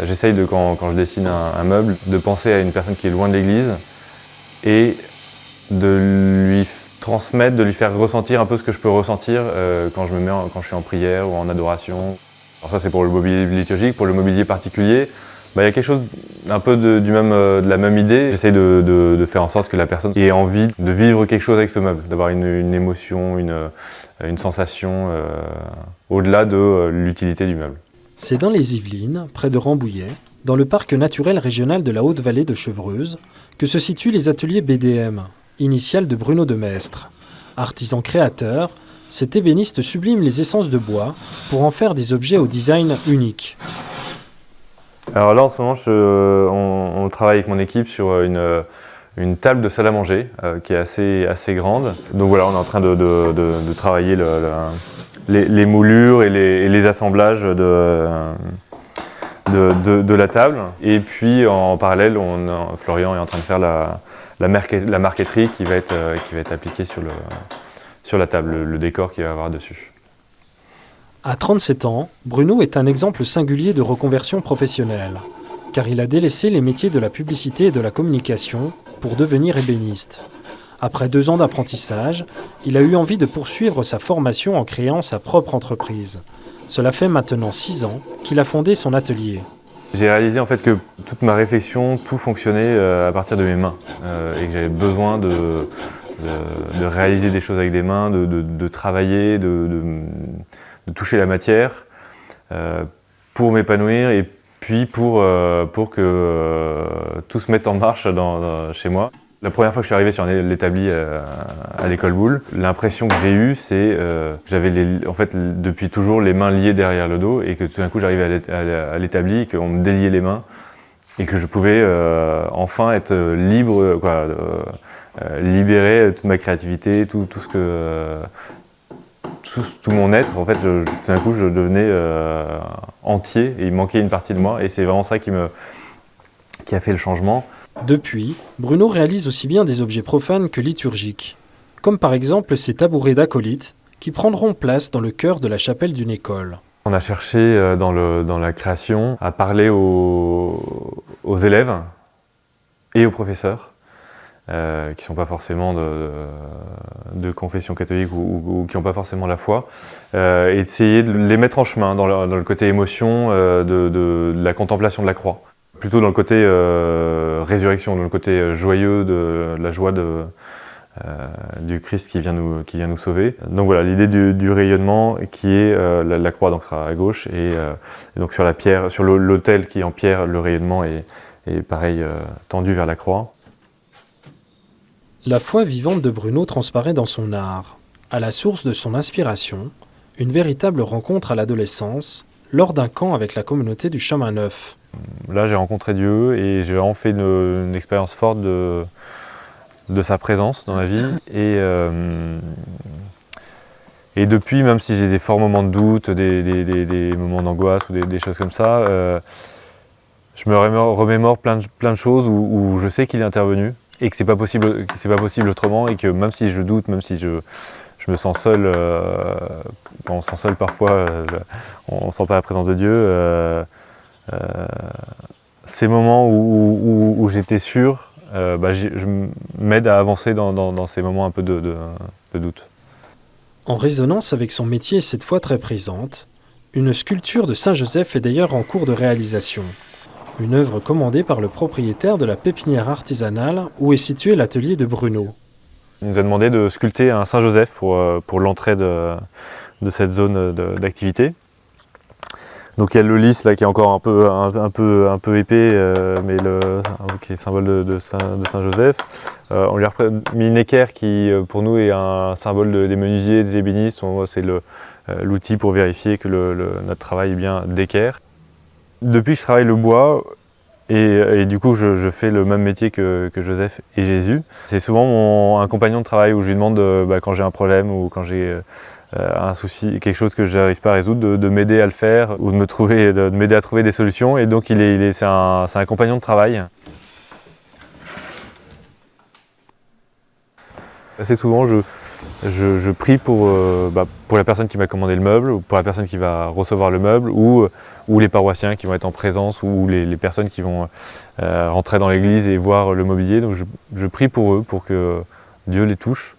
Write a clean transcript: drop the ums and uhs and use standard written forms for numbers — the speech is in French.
J'essaye quand je dessine un meuble, de penser à une personne qui est loin de l'église et de lui transmettre, de lui faire ressentir un peu ce que je peux ressentir quand je suis en prière ou en adoration. Alors ça c'est pour le mobilier liturgique. Pour le mobilier particulier, il y a quelque chose un peu de la même idée. J'essaye de faire en sorte que la personne ait envie de vivre quelque chose avec ce meuble, d'avoir une émotion, une sensation au-delà de l'utilité du meuble. C'est dans les Yvelines, près de Rambouillet, dans le parc naturel régional de la Haute-Vallée de Chevreuse, que se situent les ateliers BDM, initiales de Bruno de Maistre. Artisan créateur, cet ébéniste sublime les essences de bois pour en faire des objets au design unique. Alors là en ce moment on travaille avec mon équipe sur une table de salle à manger qui est assez grande. Donc voilà, on est en train de travailler les moulures et les assemblages de la table. Et puis en parallèle, Florian est en train de faire la marqueterie qui va être appliquée sur la table, le décor qu'il va y avoir dessus. À 37 ans, Bruno est un exemple singulier de reconversion professionnelle, car il a délaissé les métiers de la publicité et de la communication pour devenir ébéniste. Après 2 ans d'apprentissage, il a eu envie de poursuivre sa formation en créant sa propre entreprise. Cela fait maintenant 6 ans qu'il a fondé son atelier. J'ai réalisé en fait que toute ma réflexion, tout fonctionnait à partir de mes mains et que j'avais besoin de réaliser des choses avec des mains, de travailler, de toucher la matière pour m'épanouir et puis pour que tout se mette en marche chez moi. La première fois que je suis arrivé sur l'établi à l'école Boulle, l'impression que j'ai eue, c'est que j'avais en fait, depuis toujours les mains liées derrière le dos et que tout d'un coup j'arrivais à l'établi, qu'on me déliait les mains et que je pouvais enfin être libre, libérer toute ma créativité, tout mon être. En fait, tout d'un coup je devenais entier et il manquait une partie de moi et c'est vraiment ça qui a fait le changement. Depuis, Bruno réalise aussi bien des objets profanes que liturgiques, comme par exemple ces tabourets d'acolytes qui prendront place dans le chœur de la chapelle d'une école. On a cherché dans la création à parler aux élèves et aux professeurs qui ne sont pas forcément de confession catholique ou qui n'ont pas forcément la foi, et essayer de les mettre en chemin dans le côté émotion de la contemplation de la croix. Plutôt dans le côté résurrection, dans le côté joyeux de la joie du Christ qui vient nous sauver. Donc voilà, l'idée du rayonnement qui est la croix donc sera à gauche et donc sur la pierre, sur l'autel qui est en pierre, le rayonnement est pareil tendu vers la croix. La foi vivante de Bruno transparaît dans son art. À la source de son inspiration, une véritable rencontre à l'adolescence, lors d'un camp avec la communauté du Chemin Neuf. Là, j'ai rencontré Dieu et j'ai vraiment fait une expérience forte de sa présence dans ma vie. Et depuis, même si j'ai des forts moments de doute, des moments d'angoisse ou des choses comme ça, je me remémore plein de choses où je sais qu'il est intervenu et que c'est pas possible autrement et que même si je doute, même si je me sens seul, quand on se sent seul parfois, on ne sent pas la présence de Dieu. Ces moments où j'étais sûr, je m'aide à avancer dans ces moments un peu de doute. En résonance avec son métier cette fois très présente, une sculpture de Saint-Joseph est d'ailleurs en cours de réalisation. Une œuvre commandée par le propriétaire de la pépinière artisanale où est situé l'atelier de Bruno. Il nous a demandé de sculpter un Saint-Joseph pour l'entrée de cette zone d'activité. Donc il y a le lys là qui est encore un peu épais, mais qui est symbole de Saint-Joseph. On lui a mis une équerre qui pour nous est un symbole des menuisiers, des ébénistes. C'est l'outil pour vérifier que notre travail est bien d'équerre. Depuis que je travaille le bois, et du coup je fais le même métier que Joseph et Jésus. C'est souvent un compagnon de travail où je lui demande quand j'ai un problème ou quand j'ai un souci, quelque chose que je n'arrive pas à résoudre, de m'aider à le faire ou de m'aider à trouver des solutions. Et donc c'est un compagnon de travail. Assez souvent je prie pour la personne qui m'a commandé le meuble, ou pour la personne qui va recevoir le meuble, ou les paroissiens qui vont être en présence, ou les personnes qui vont rentrer dans l'église et voir le mobilier. Donc je prie pour eux, pour que Dieu les touche.